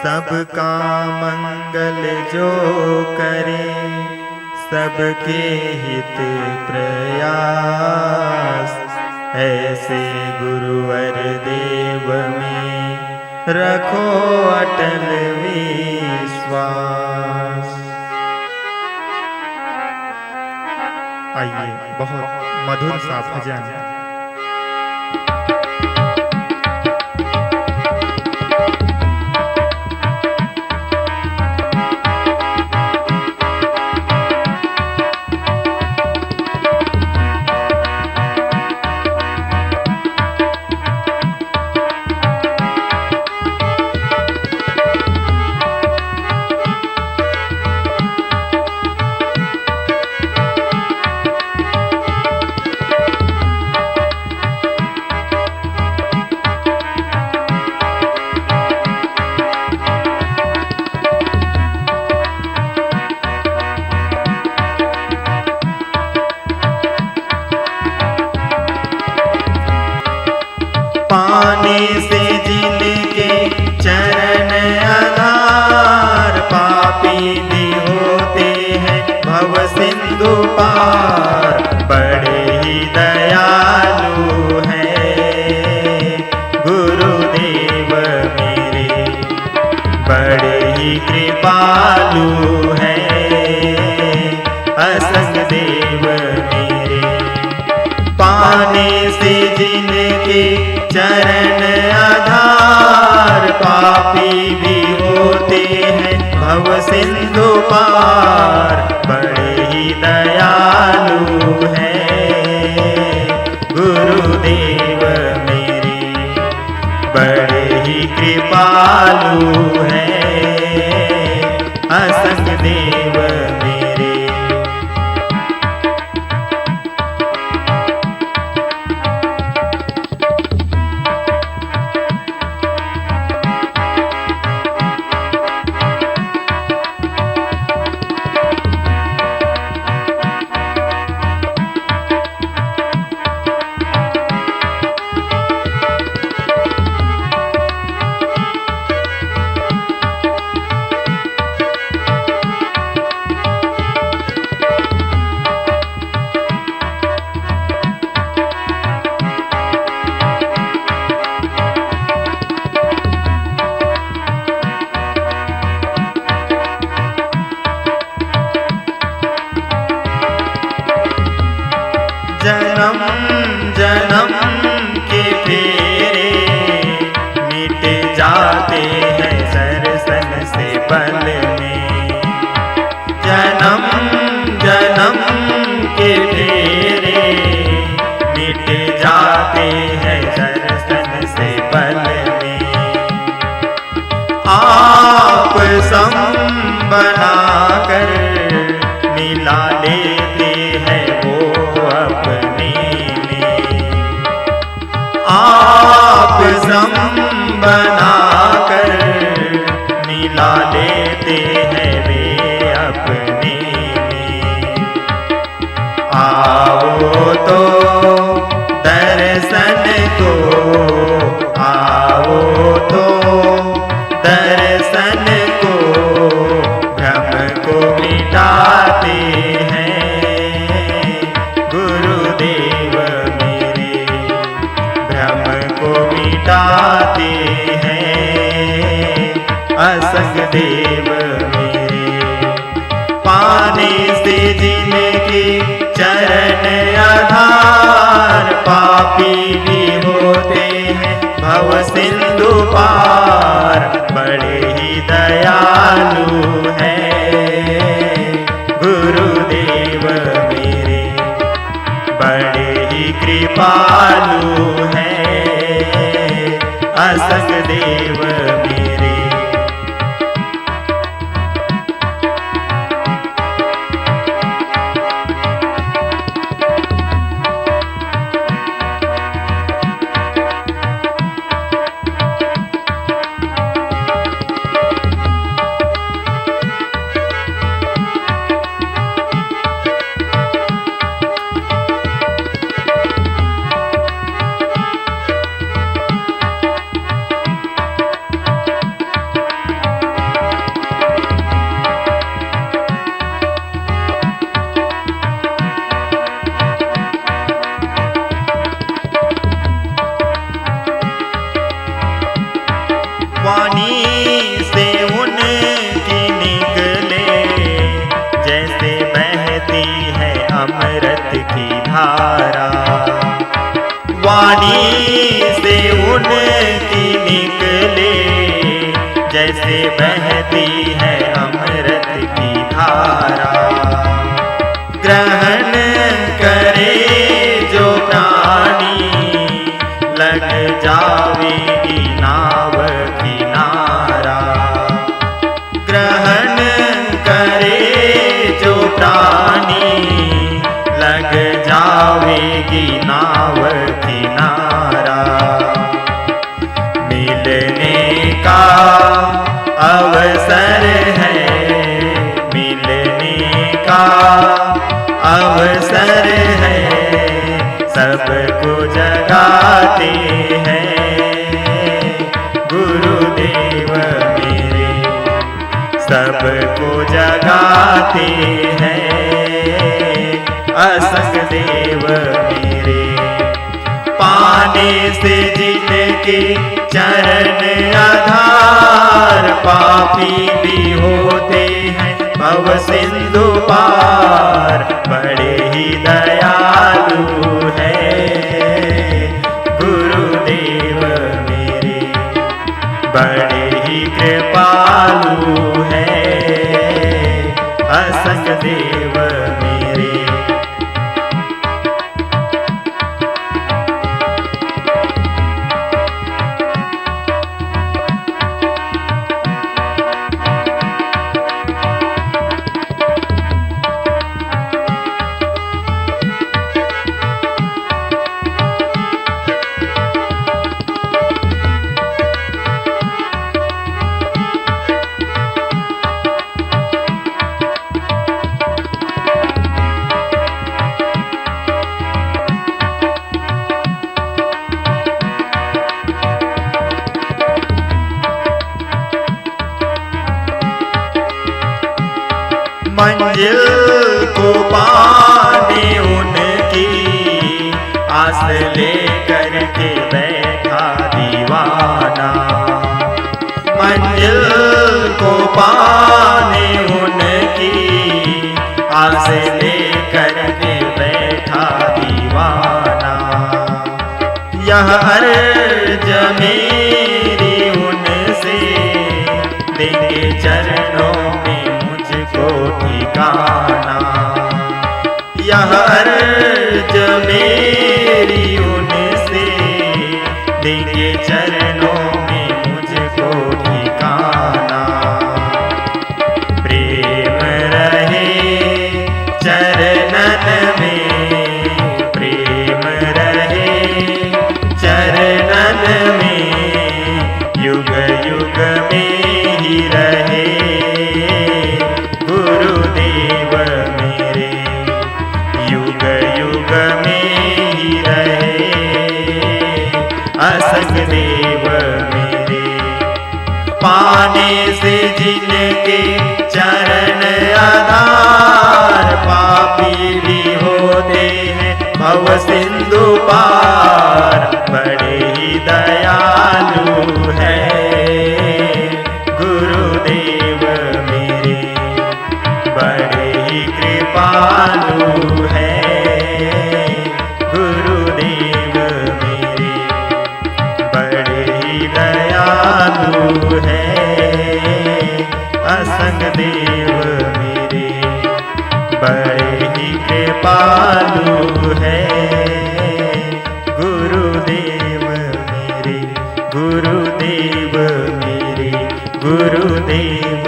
सबका मंगल जो करे, सबके हित प्रयास। ऐसे गुरुवर देव में रखो अटल विश्वास। आइए बहुत मधुर सा भजन। पानी से जिनके चरण आधार, पापी भी होते हैं भव सिंधु पार। बड़े ही दयालु हैं गुरुदेव मेरे, बड़े ही कृपालु हैं असंग देव मेरे। पानी से जिनके चरण आधार, पापी भी होते हैं भव सिंधु पार। बड़े ही दयालु हैं गुरुदेव मेरे, बड़े ही कृपालु हैं असंग देव मेरे। जन्म जन्म के फेरे मिट जाते हैं दर्शन से पल में। जन्म जन्म के फेरे मिट जाते हैं दर्शन से पल में। आप सम बनाकर मिला लेते हैं वो अपने में। आप सम बनाकर मिला लेते हैं वे अपने में। आओ तो दर्शन को, आओ तो दर्शन को, भ्रम को मिटाते हैं गुरुदेव मेरे, भ्रम को मिटाते हैं असंग देव मेरे। पानी से जिनके चरण आधार, पापी भी होते हैं भव सिंधु पार। बड़े ही दयालु हैं गुरुदेव मेरे, बड़े ही कृपालु हैं असंग देव मेरे। धारा। वाणी से उनकी निकले जैसे बहती है अमृत की धारा। ग्रहण करे जो प्राणी लग जावेगी नाव किनारा। ग्रहण करे जो प्राणी लग जावेगी नाव किनारा। मिलने का अवसर है, मिलने का अवसर है, सबको जगाते हैं गुरुदेव मेरे, सबको जगाते हैं असंग देव मेरे। पाने से जिनके चरण आधार, पापी भी होते हैं भव सिंधु पार। बड़े ही दयालु है गुरुदेव मेरे, बड़े ही कृपालु है असंग देव मेरे। मंजिल को पाने उनकी आस लेकर के बैठा दीवाना। मंजिल को पाने उनकी आस लेकर के बैठा दीवाना। यह अर्ज मेरी उनसे देंगे चरणों में मुझको ठिकाना। यह अर्ज मेरी उनसे देंगे चरणों में मुझको ठिकाना। प्रेम रहे चरणन में, प्रेम रहे चरणन में, युग युग में ही रहे गुरुदेव मेरे, युग युग में ही रहे असंग देव मेरे। पाने से जिनके चरण आधार, पापी भी होते हैं भव सिंधु पार। बड़े ही दयालु है गुरुदेव मेरे, बड़े ही कृपालु है गुरुदेव मेरे, बड़े ही दयालु है असंग देव मेरे, बड़े ही कृपालु है गुरुदेव मेरे, गुरुदेव मेरे, गुरुदेव